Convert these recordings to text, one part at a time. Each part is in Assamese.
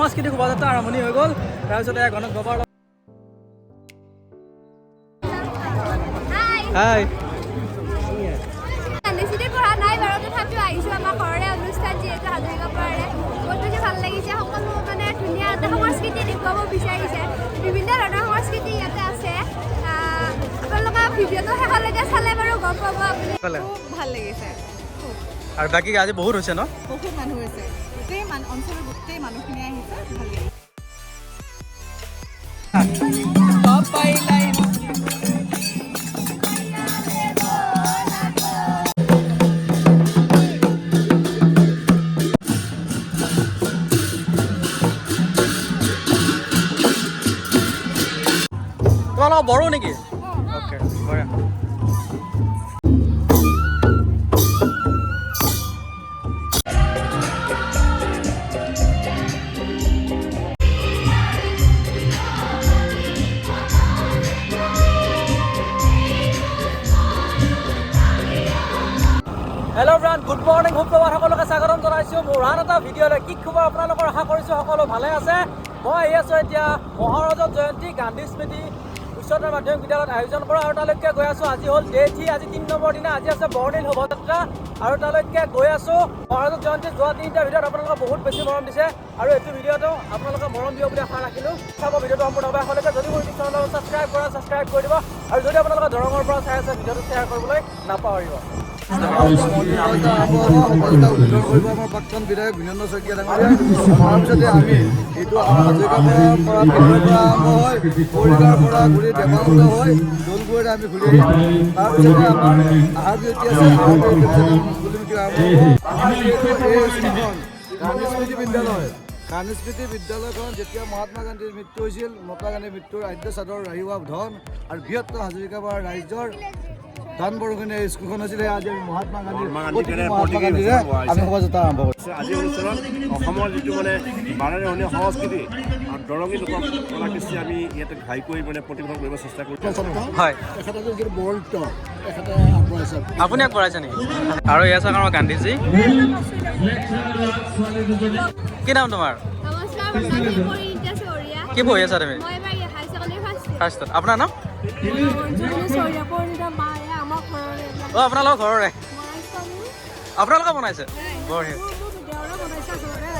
সাংস্কৃতিক শোভাযাত্ৰা আৰম্ভণি হৈ গ'ল। তাৰপিছতে গণেশ বাবাৰ হাই পঢ়া নাই বাৰু তথাপিও আহিছোঁ আমাৰ ঘৰৰে অনুষ্ঠান যিহেতু হাজৰিকা পৰাৰে বহুত বেছি ভাল লাগিছে। সকলো মানে ধুনীয়া এটা সংস্কৃতি দেখুৱাব বিচাৰিছে। বিভিন্ন ধৰণৰ সংস্কৃতি ইয়াতে আছে। আপোনালোকে ভিডিঅ'টো শেষলৈকে চালে বাৰু গম পাব আপুনি। খুব ভাল লাগিছে। আৰু বাকী আজি বহুত হৈছে ন? বহুত মানুহ হৈছে, গোটেই অঞ্চলৰ গোটেই মানুহখিনি আহিছে, ভাল লাগিছে। তোমালোকৰ বড়ো নেকি? অ'কে বঢ়িয়া। হেল্ল' ফ্ৰেণ্ড, গুড মৰ্ণিং, সুপ্ৰভাত। সকলোকে স্বাগতম জনাইছোঁ মোৰ আন এটা ভিডিঅ'লৈ। কি খবৰ আপোনালোকৰ? আশা কৰিছোঁ সকলো ভালে আছে। মই আহি আছোঁ এতিয়া মহাৰাজৰ জয়ন্তী গান্ধী স্মৃতি উচ্চতৰ মাধ্যমিক বিদ্যালয়ত আয়োজন কৰা, আৰু তালৈকে গৈ আছোঁ। আজি হ'ল ডে 3, আজি 3 নম্বৰ দিনা। আজি আছে বৰদিন শোভাযাত্ৰা, আৰু তালৈকে গৈ আছোঁ। মহাৰাজৰ জয়ন্তী যোৱা 3টা ভিডিঅ'ত আপোনালোকে বহুত বেছি মৰম দিছে, আৰু এইটো ভিডিঅ'টো আপোনালোকে মৰম দিব বুলি আশা ৰাখিলোঁ। চাব ভিডিঅ'টো সম্পূৰ্ণভাৱে শেষলৈকে। যদি মোৰ ইউটিউব চেনেলটো ছাবস্ক্ৰাইব কৰি দিব, আৰু যদি আপোনালোকে দৰঙৰ পৰা চাই আছে ভিডিঅ'টো শ্বেয়াৰ কৰিবলৈ নাপাহৰিব। উদ্বোধন কৰিব আমাৰ প্ৰাক্তন বিধায়ক বীৰেন্দ্ৰ শইকীয়া ডাঙৰীয়াই। তাৰপিছতে আমি এইটো হাজৰিকাৰ পৰা আৰম্ভ হয়, পৰিকাৰ পৰা ঘূৰি দেৱানন্দ হৈ দৌলগুৰিত আমি ঘূৰি আহিম। তাৰপিছতে আমাৰ আহাৰ বিৰতি আছে, আহাৰ বিৰতিৰ পিছত মুকলি আৰম্ভ হ'ব। এই স্কুলখন গান্ধী স্মৃতি বিদ্যালয়। গান্ধী স্মৃতি বিদ্যালয়খন যেতিয়া মহাত্মা গান্ধীৰ মৃত্যু হৈছিল, মহাত্মা গান্ধীৰ মৃত্যুৰ আদ্য চাদৰ ৰাহিৱা ধন আৰু বৃহত্তৰ হাজৰিকা পৰা ৰাইজৰ দান বৰঙণি এই স্কুলখন হৈছিলে। আজি আমি মহাত্মা গান্ধীৰে আমি শোভাযাত্ৰা আৰম্ভ কৰিছোঁ। আজি অনুষ্ঠানত অসমৰ যিটো মানে বাৰেৰহণীয়া সংস্কৃতি আৰু দৰঙী লোক কলা কৃষ্টি আমি ইয়াতে ঘাইকৈ মানে প্ৰতিফলন কৰিব চেষ্টা কৰিছোঁ। হয়, আপুনি আগবঢ়াইছে নেকি? আৰু এয়া চাওক আমাৰ গান্ধীজী। কি নাম তোমাৰ? নমস্কাৰ, পৰিণীতা চৌৰীয়া। কি পঢ়ি আছা তুমি? মই এবাৰ হাই ছেকেণ্ডেৰী ফাৰ্ষ্টত। আপোনাৰ নাম? চৌৰীয়া পৰিণীতা মায়ে আমাৰ ঘৰৰে। অঁ, আপোনালোকৰ ঘৰৰে? আপোনালোকে বনাইছে? বঢ়িয়া।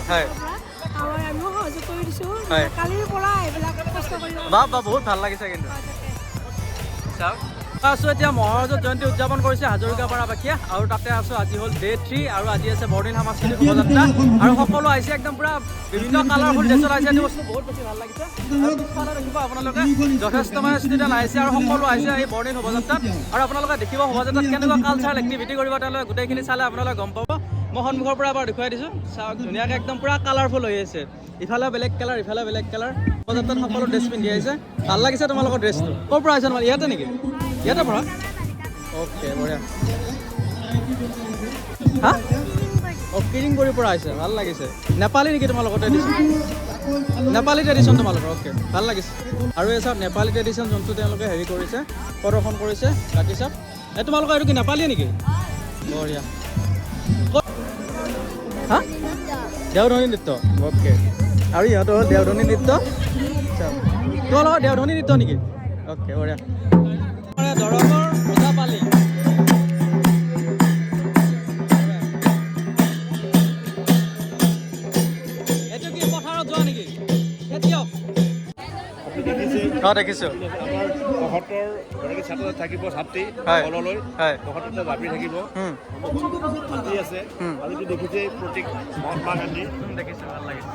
হয় বাহ বাহ, বহুত ভাল লাগিছে কিন্তু। চাওক, আছোঁ এতিয়া মহাৰাজৰ জয়ন্তী উদযাপন কৰিছে হাজৰিকাপাৰাবাসীয়ে, আৰু তাতে আছোঁ। আজি হ'ল ডে 3, আৰু আজি আছে বৰদিন সাংস্কৃতিক শোভাযাত্ৰা, আৰু সকলো আহিছে একদম পুৰা বিভিন্ন কালাৰফুল ড্ৰেছত আহিছে। এইটো বস্তু বহুত বেছি ভাল লাগিছে। আৰু পিছফালে দেখিব আপোনালোকে যথেষ্ট মানে ষ্টুডেণ্ট আহিছে, আৰু সকলো আহিছে এই বৰদিন শোভাযাত্ৰাত। আৰু আপোনালোকে দেখিব শোভাযাত্ৰাত কেনেকুৱা কালচাৰেল এক্টিভিটি কৰিব, তেওঁলোকে গোটেইখিনি চালে আপোনালোকে গম পাব। মই সন্মুখৰ পৰা এবাৰ দেখুৱাই দিছোঁ। চাওক, ধুনীয়াকৈ একদম পুৰা কালাৰফুল হৈ আছে। ইফালে বেলেগ কালাৰ, ইফালে বেলেগ কালাৰ। শোভাযাত্ৰাত সকলো ড্ৰেছ পিন্ধি আহিছে। ভাল লাগিছে তোমালোকৰ ড্ৰেছটো। ক'ৰ পৰা আহিছে? ইয়াতে নেকি? ইয়াতে পৰা? অ'কে, বঢ়িয়া। হা? অঁ, কিৰিংগুৰিৰ পৰা আহিছে। ভাল লাগিছে। নেপালী নেকি তোমালোকৰ ট্ৰেডিশ্যন? নেপালী ট্ৰেডিশ্যন তোমালোকৰ? অ'কে, ভাল লাগিছে। আৰু এই চাওক নেপালী ট্ৰেডিশ্যন যোনটো তেওঁলোকে হেৰি কৰিছে, প্ৰদৰ্শন কৰিছে। ৰাতি চাওক, এই তোমালোকৰ এইটো কি নেপালী নেকি? বঢ়িয়া। হা? দেওধনী নৃত্য। অ'কে, আৰু ইহঁতৰ হ'ল দেওধনী নৃত্য। তোমালোকৰ দেওধনী নৃত্য নেকি? অ'কে, বঢ়িয়া। দৰঙৰ ওজাপালি। এইটো কি পথাৰত যোৱা নেকি? খেতিয়ক? অঁ, দেখিছোঁ। আমাৰ ৭০ ছাত্ৰ থাকিব, ছাত্ৰী তললৈ ৭০টা জাপি থাকিব, হাতী আছে, আৰু এইটো দেখিছে প্ৰতীক মহাত্মা গান্ধী। দেখিছোঁ, ভাল লাগিছে।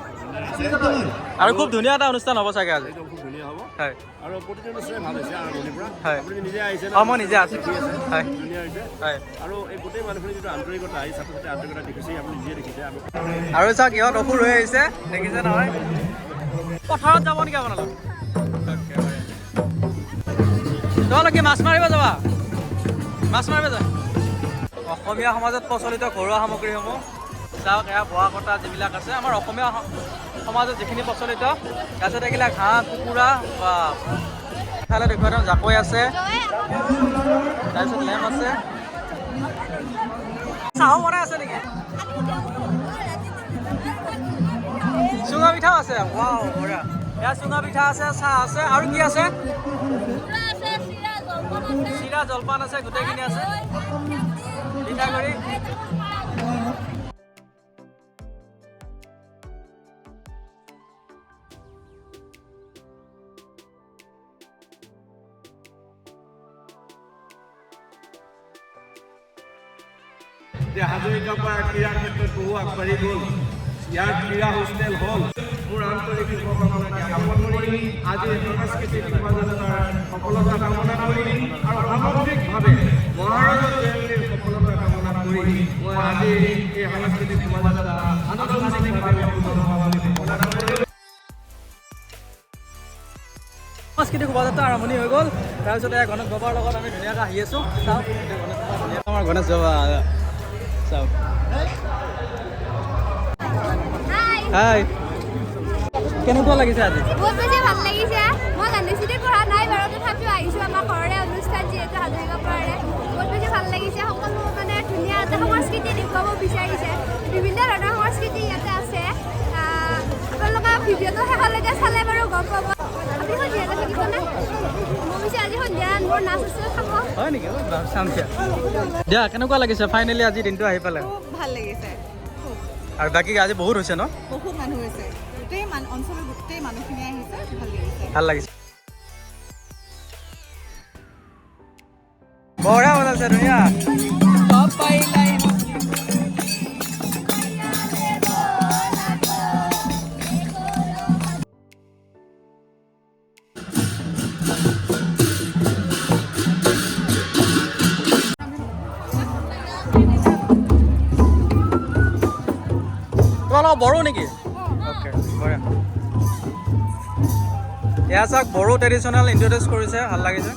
আৰু খুব ধুনীয়া এটা অনুষ্ঠান হ'ব চাগে আজি। খুব ধুনীয়া হ'ব, হয়। আৰু প্ৰতিটো অনুষ্ঠানে ভাল হৈছে আৰম্ভণিৰ পৰা। হয়, আপুনি নিজে আহিছে? অঁ, মই নিজে আছোঁ। হয়, ধুনীয়া হৈছে। হয়। আৰু এই গোটেই মানুহখিনি যিটো আন্তৰিকতা, এই ছাত্ৰ ছাত্ৰীৰ আন্তৰিকতা দেখিছে, আপুনি নিজে দেখিছে। আৰু চাওক, ইহঁত অসুৰ হৈ আহিছে, দেখিছে নহয়? পথাৰত যাব নেকি আপোনালোক? তোমালোক কি মাছ মাৰিব যাবা? মাছ মাৰিব যা? অসমীয়া সমাজত প্ৰচলিত ঘৰুৱা সামগ্ৰীসমূহ চাওক। এয়া বোৱা কটা যিবিলাক আছে আমাৰ অসমীয়া সমাজত যিখিনি প্ৰচলিত, তাৰপিছত এইবিলাক হাঁহ, কুকুৰা, বা ইফালে দেখুৱাই দিওঁ জাকৈ আছে, তাৰপিছত লেম্প আছে। চাহো বনাই আছে নেকি? চুঙা পিঠাও আছে ৱাও বঢ়িয়া এয়া চুঙা পিঠা আছে চাহ আছে আৰু কি আছে চিৰা জলপান আছে গোটেইখিনি আছে পিঠাগুড়ি যে হাজৰিকাপাৰ ক্ৰীড়া ক্ষেত্ৰত বহু আগবাঢ়ি গ'ল ইয়াৰ ক্ৰীড়া হোষ্টেল হ'ল মোৰ আন্তৰিক শুভকামনা জ্ঞাপন কৰি আজি সাংস্কৃতিক শোভাযাত্ৰাৰ সফলতা কামনা কৰি আৰু সামগ্ৰিকভাৱে মহাৰাজৰ জয়ন্তীৰ সফলতা কামনা কৰি মই আজি এই সাংস্কৃতিক শোভাযাত্ৰা আনুষ্ঠানিকভাৱে সাংস্কৃতিক শোভাযাত্ৰা আৰম্ভণি হৈ গ'ল তাৰপিছতে গণেশ বাবাৰ লগত আমি ধুনীয়াকৈ আহি আছোঁ চাওক আমাৰ গণেশ বাবা চাওক হাই কেনেকুৱা লাগিছে আজি বহুত বেছি ভাল লাগিছে মই গান্ধীচিটিত পঢ়া নাই বাৰু তথাপিও আহিছোঁ আমাৰ ঘৰৰে অনুষ্ঠান যিহেতু হাজৰিকাপাৰাৰে বহুত বেছি ভাল লাগিছে সকলো মানে ধুনীয়া এটা সংস্কৃতি দেখুৱাব বিচাৰিছে বিভিন্ন ধৰণৰ সংস্কৃতি ইয়াতে আছে আপোনালোকে ভিডিঅ'টো শেষলৈকে চালে বাৰু গম পাব আপুনি সন্ধিয়াকৈ থাকিবনে মই পিছে আজি সন্ধিয়া মোৰ নাচ আছে খাব হয় নেকি চাম দিয়া কেনেকুৱা লাগিছে ফাইনেলি আজি দিনটো আহি পালে খুব ভাল লাগিছে আৰু বাকী আজি বহুত হৈছে ন বহুত মানুহ হৈছে গোটেই অঞ্চলৰ গোটেই মানুহখিনি আহিছে ভাল লাগিছে বঢ়িয়া বনাইছে ধুনীয়া চব পাৰিলাই তোমালোকৰ বড়ো নেকি অ'কে বঢ়িয়া এয়া চাওক বড়ো ট্ৰেডিশ্যনেল ইণ্ট্ৰডিউচ কৰিছে ভাল লাগিছে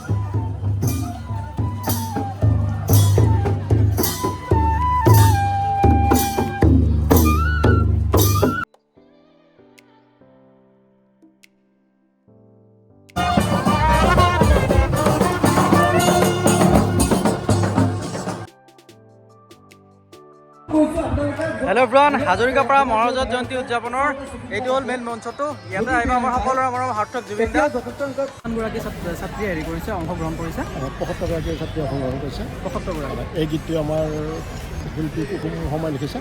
হেল্ল' এভৰিৱান হাজৰিকাপাৰা মহাৰাজৰ জয়ন্তী উদযাপনৰ এইটো হ'ল মেইন মঞ্চটো ইয়াতে আহিব আমাৰ সকলোৰে আমাৰ সাৰ্থক জুবিন দা কিমানগৰাকী ছাত্ৰীয়ে হেৰি কৰিছে অংশগ্ৰহণ কৰিছে ৭৫গৰাকী ছাত্ৰী অংশগ্ৰহণ কৰিছে ৭৫গৰাকী এই গীতটো আমাৰ শিল্পী কুসুম শৰ্মাই লিখিছে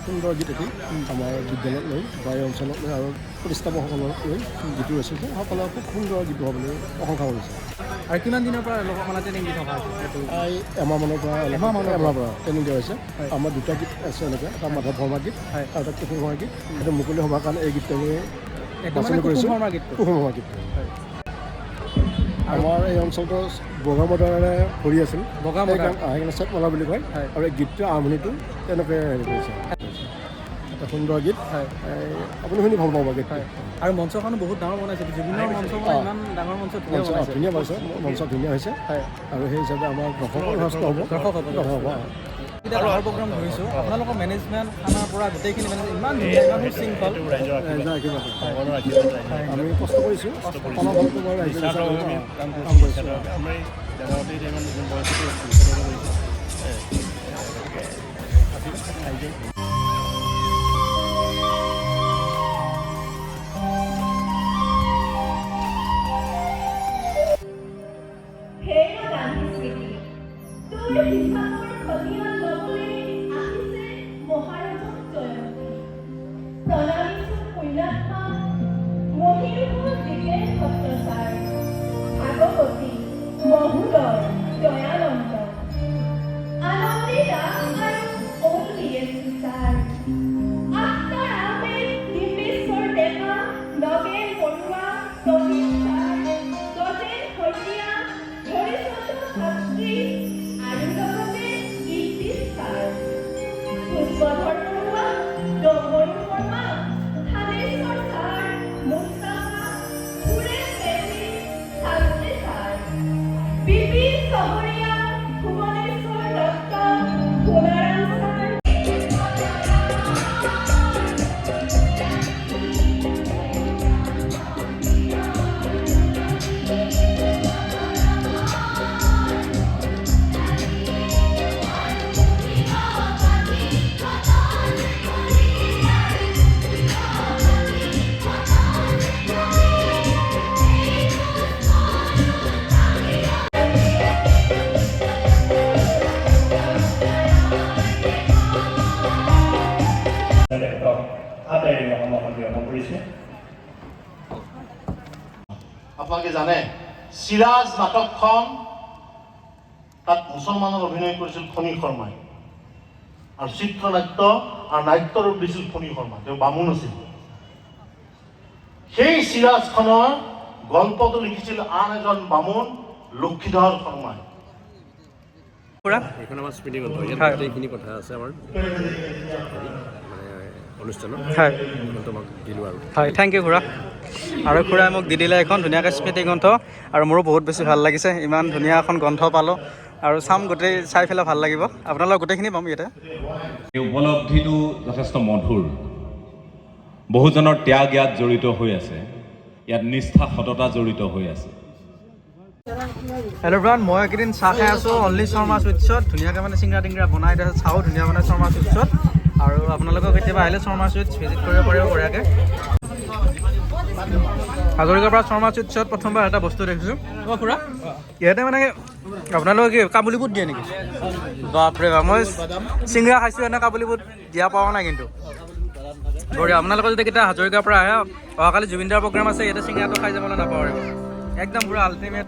সুন্দৰ গীত এটি আমাৰ বিদ্যালয়ত লৈ বা এই অঞ্চলত লৈ আৰু প্ৰতিষ্ঠাপকসকলক লৈ গীতটো ৰচিছে সকলোৱে খুব সুন্দৰ গীত হ'বলৈ প্ৰশংসা কৰিছে আৰু কিমান দিনৰ পৰা লোকসভা ট্ৰেইনিং দি থকা হৈছে এই এমাহমানৰ পৰা ট্ৰেইনিং দিয়া হৈছে আমাৰ দুটা গীত আছে এনেকৈ এটা মাধৱ শৰ্মা গীত আৰু এটা কুসুম শৰ্মা গীত সেইটো মুকলি সভাৰ কাৰণে এই গীতটো আমি বাছনি কৰিছোঁ কুসুম শৰ্মা গীত আমাৰ এই অঞ্চলটো বগা মদাৰেৰে ভৰি আছিল সেইকাৰণে চেটমালা বুলি কয় আৰু এই গীতটোৰ আৰম্ভণিটো তেনেকৈ হেৰি কৰিছে এটা সুন্দৰ গীত আপুনি শুনি ভাল পাব গীত আৰু মঞ্চখনো বহুত ডাঙৰ বনাইছে জুবিনৰ মঞ্চ ইমান ডাঙৰ মঞ্চ ধুনীয়া পাইছে মঞ্চ ধুনীয়া হৈছে আৰু সেই হিচাপে আমাৰ দৰ্শকৰ যথেষ্ট হ'ব দৰ্শক ডাঙৰ প্ৰগ্ৰাম ধৰিছোঁ আপোনালোকৰ মেনেজমেণ্ট খানাৰ পৰা গোটেইখিনি মানে ইমান ধুনীয়া ইমান শৃংখল আমি কষ্ট কৰিছোঁ ফলাফলটো বাৰু ৰাইজে কাম কৰিছোঁ আমি জেগাতে ইমান পৰিস্থিতি Bibi কৰিছে। আপোনালোকে জানে চিৰাজ নাটকখন তাত মুছলমানৰ অভিনয় কৰিছিল ফণী শৰ্মাই, আৰু চিত্ৰনাট্য আৰু নাট্য ৰূপ দিছিল ফণী শৰ্মা, তেওঁ বামুণ আছিল। সেই চিৰাজখনৰ গল্পটো লিখিছিল আন এজন বামুণ লক্ষীধৰ শৰ্মাই। এইখন আমাৰ স্মৃতিগ্ৰন্থ, ইয়াত গোটেইখিনি কথা আছে আমাৰ অনুষ্ঠানত। হয় তোমাক দিলোঁ আৰু হয়, থেংক ইউ খুৰা। আৰু খুৰাই মোক দি দিলে এখন ধুনীয়াকৈ স্মৃতিগ্ৰন্থ, আৰু মোৰো বহুত বেছি ভাল লাগিছে। ইমান ধুনীয়া এখন গ্ৰন্থ পালোঁ, আৰু চাম গোটেই চাই পেলাই ভাল লাগিব। আপোনালোক গোটেইখিনি পাম ইয়াতে। এই উপলব্ধিটো যথেষ্ট মধুৰ। বহুজনৰ ত্যাগ ইয়াত জড়িত হৈ আছে, ইয়াত নিষ্ঠা সততা জড়িত হৈ আছে। হেল্ল' ব্ৰান, মই এইকেইদিন চাহ খাই আছোঁ অনলি শৰ্মা চুইটছত। ধুনীয়াকৈ মানে চিংৰা টিংৰা বনাই তাৰপিছত চাহো ধুনীয়া বনাই শৰ্মা চুইটছত। আৰু আপোনালোকেও কেতিয়াবা আহিলে শৰ্মা চুইটছ ভিজিট কৰিব পাৰিব বঢ়িয়াকৈ। হাজৰিকাৰ পৰা শৰ্মা চুইটছত প্ৰথমবাৰ এটা বস্তু দেখিছোঁ। অঁ খুৰা, ইয়াতে মানে আপোনালোকে কি কাবুলী বুট দিয়ে নেকি? বাপৰে বাপ, মই চিংৰা খাইছোঁ, এনে কাবুলী বুট দিয়া পোৱা নাই কিন্তু। বঢ়িয়া। আপোনালোকে যদি কেতিয়া হাজৰিকাৰ পৰা আহে, অহাকালি জুবিনদাৰ প্ৰগ্ৰাম আছে, ইয়াতে চিংৰাটো খাই যাবলৈ নাপাহৰিব। একদম পুৰা আল্টিমেট।